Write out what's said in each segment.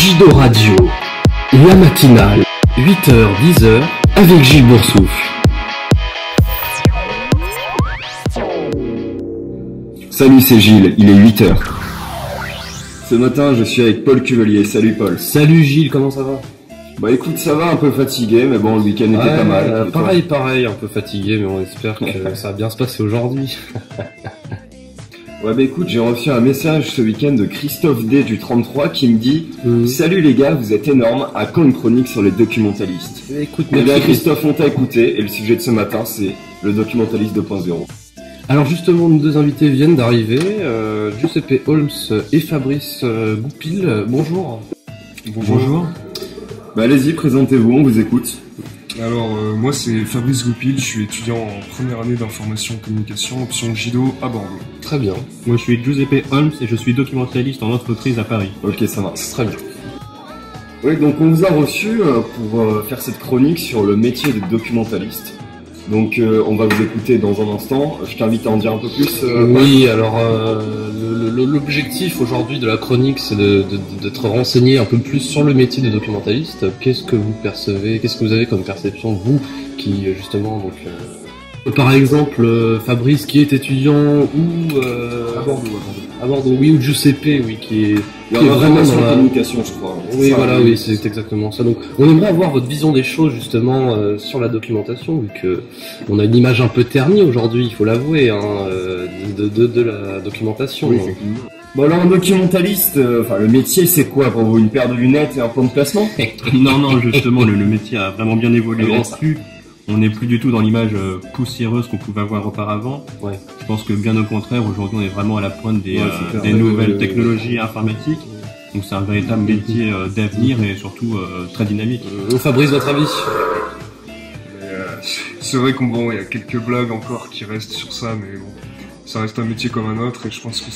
Jido Radio, la matinale, 8h-10h, avec Gilles Boursouf. Salut, c'est Gilles, il est 8h. Ce matin, je suis avec Paul Cuvelier. Salut Paul. Salut Gilles, comment ça va? Bah écoute, ça va, un peu fatigué, mais bon, le week-end était pas mal. Pareil, un peu fatigué, mais on espère que ça va bien se passer aujourd'hui. Ouais bah écoute, j'ai reçu un message ce week-end de Christophe D du 33 qui me dit Salut les gars, vous êtes énormes, à quand une chronique sur les documentalistes? Écoute, Eh bien Christophe, on t'a écouté, et le sujet de ce matin, c'est le documentaliste 2.0. Alors justement, nos deux invités viennent d'arriver, Giuseppe Holmes et Fabrice Goupil. Bonjour. Bonjour. Bah allez-y, présentez-vous, on vous écoute. Alors moi c'est Fabrice Goupil, je suis étudiant en première année d'information et communication, option Jido à Bordeaux. Très bien. Moi je suis Giuseppe Holmes et je suis documentaliste en entreprise à Paris. Ok, ça marche. Très bien. Oui, donc on vous a reçu pour faire cette chronique sur le métier de documentaliste. Donc on va vous écouter dans un instant. Je t'invite à en dire un peu plus. Oui, alors l'objectif aujourd'hui de la chronique, c'est d'être renseigné un peu plus sur le métier de documentaliste. Qu'est-ce que vous percevez? Qu'est-ce que vous avez comme perception, vous, qui justement par exemple, Fabrice qui est étudiant ou à Bordeaux, oui, ou Giuseppe, oui, qui est vraiment dans la communication, je crois. Oui, ça, voilà, oui, c'est exactement ça. Donc, on aimerait avoir votre vision des choses justement sur la documentation, vu que on a une image un peu ternie aujourd'hui, il faut l'avouer, hein, de la documentation. Oui, bon alors un documentaliste, le métier c'est quoi pour vous? Une paire de lunettes et un plan de placement? Non, justement, le métier a vraiment bien évolué là-dessus. On n'est plus du tout dans l'image poussiéreuse qu'on pouvait avoir auparavant. Ouais. Je pense que bien au contraire, aujourd'hui on est vraiment à la pointe des nouvelles technologies informatiques. Donc c'est un véritable métier d'avenir et surtout très dynamique. Fabrice, votre avis? C'est vrai qu'il y a quelques blagues encore qui restent sur ça, mais bon, ça reste un métier comme un autre et je pense que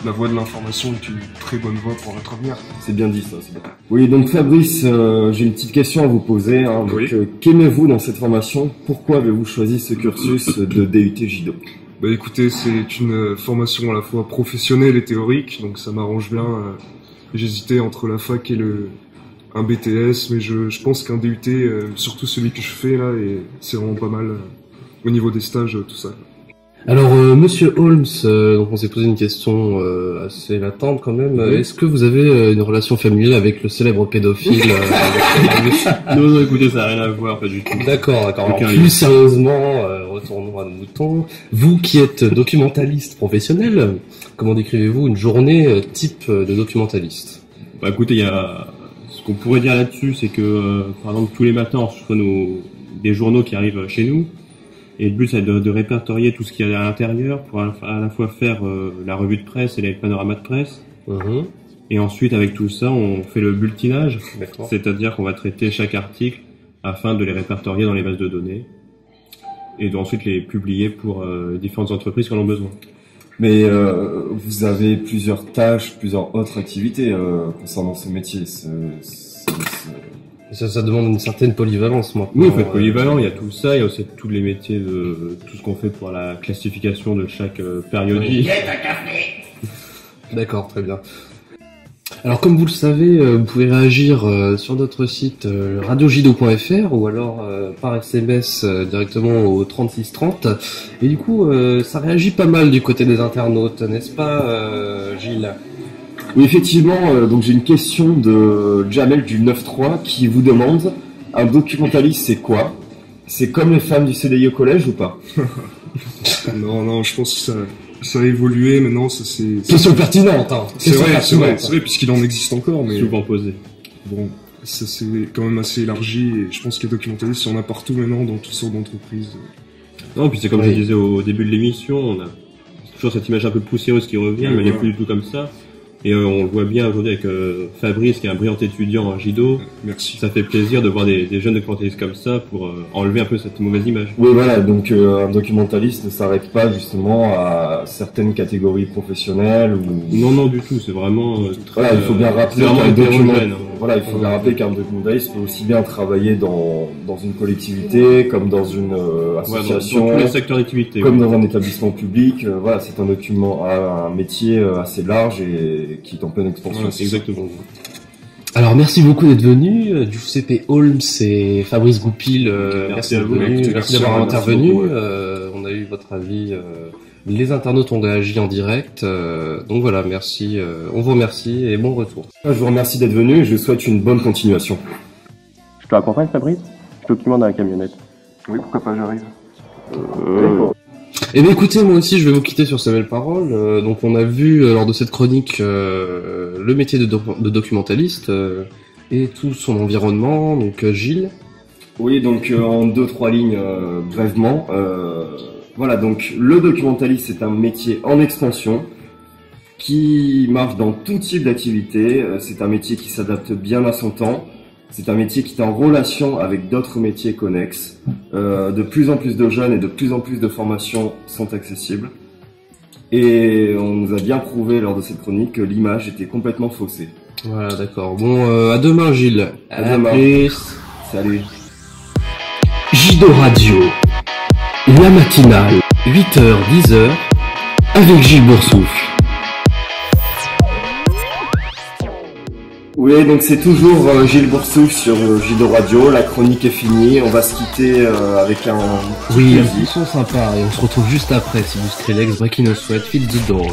la voie de l'information est une très bonne voie pour notre avenir. C'est bien dit ça, c'est bien. Oui, donc Fabrice, j'ai une petite question à vous poser. Oui. Qu'aimez-vous dans cette formation? Pourquoi avez-vous choisi ce cursus de DUT Jido? Bah écoutez, c'est une formation à la fois professionnelle et théorique, donc ça m'arrange bien. J'hésitais entre la fac et un BTS, mais je pense qu'un DUT, surtout celui que je fais là, c'est vraiment pas mal au niveau des stages, tout ça. Alors, Monsieur Holmes, donc on s'est posé une question assez latente quand même. Est-ce que vous avez une relation familiale avec le célèbre pédophile Non, écoutez, ça n'a rien à voir, pas du tout. D'accord. Alors, plus sérieusement, retournons à nos moutons. Vous qui êtes documentaliste professionnel, comment décrivez-vous une journée type de documentaliste? Bah écoutez, ce qu'on pourrait dire là-dessus, c'est que par exemple tous les matins, on reçoit des journaux qui arrivent chez nous. Et le but, c'est de répertorier tout ce qu'il y a à l'intérieur pour à la fois faire la revue de presse et les panoramas de presse. Et ensuite, avec tout ça, on fait le bulletinage. C'est-à-dire qu'on va traiter chaque article afin de les répertorier dans les bases de données. Et ensuite les publier pour différentes entreprises qui en ont besoin. Mais vous avez plusieurs tâches, plusieurs autres activités concernant ce métier. Ça demande une certaine polyvalence maintenant. Oui, il faut être polyvalent, il y a tout ça, il y a aussi tous les métiers tout ce qu'on fait pour la classification de chaque périodique. D'accord, très bien. Alors comme vous le savez, vous pouvez réagir sur notre site radiojido.fr ou alors par SMS directement au 3630. Et du coup, ça réagit pas mal du côté des internautes, n'est-ce pas Gilles? Oui, effectivement, donc j'ai une question de Jamel du 9-3 qui vous demande un documentaliste c'est quoi? C'est comme les femmes du CDI au collège ou pas? Non, je pense que ça a évolué maintenant, ça c'est... Question pertinente, hein. C'est vrai, puisqu'il en existe encore, mais... Souvent posé. Bon, ça c'est quand même assez élargi et je pense qu'il y a documentalistes, il y en a partout maintenant dans toutes sortes d'entreprises. Non, puis c'est comme je disais au début de l'émission, on a toujours cette image un peu poussiéreuse qui revient, mais elle n'est plus du tout comme ça. Et on le voit bien aujourd'hui avec Fabrice, qui est un brillant étudiant en Jido. Merci. Ça fait plaisir de voir des jeunes documentalistes comme ça pour enlever un peu cette mauvaise image. Oui, voilà, donc un documentaliste ne s'arrête pas justement à certaines catégories professionnelles ou... Non, du tout, c'est vraiment... Voilà, il faut bien rappeler voilà, il faut bien rappeler qu'un documentaliste peut aussi bien travailler dans une collectivité, comme dans une association, dans tous les secteurs d'activité, comme dans un établissement public. Voilà, c'est un métier assez large et qui est en pleine expansion. Ouais, exactement. Alors merci beaucoup d'être venu, Giuseppe Holmes et Fabrice Goupil, merci d'être venus, merci d'avoir intervenu. Beaucoup, ouais. On a eu votre avis, les internautes ont réagi en direct, donc voilà, merci, on vous remercie et bon retour. Je vous remercie d'être venu et je vous souhaite une bonne continuation. Je te raccompagne, Fabrice? Je t'occupe dans la camionnette. Oui, pourquoi pas, j'arrive. Eh bien écoutez, moi aussi je vais vous quitter sur ces belles paroles. Donc on a vu lors de cette chronique le métier de documentaliste et tout son environnement. Donc Gilles. Oui, donc en 2-3 lignes brièvement. Voilà, donc le documentaliste c'est un métier en expansion qui marche dans tout type d'activité. C'est un métier qui s'adapte bien à son temps. C'est un métier qui est en relation avec d'autres métiers connexes. De plus en plus de jeunes et de plus en plus de formations sont accessibles. Et on nous a bien prouvé lors de cette chronique que l'image était complètement faussée. Voilà, d'accord. Bon, à demain Gilles. À demain. Plus. Salut. Jido Radio, la matinale, 8h-10h, avec Gilles Boursouf. Oui, donc c'est toujours Gilles Boursouf sur Jido Radio. La chronique est finie. On va se quitter avec un Oui, un petit son sympa et on se retrouve juste après. C'est du Skrillex, Breaking a Sweat, Feel the Doors.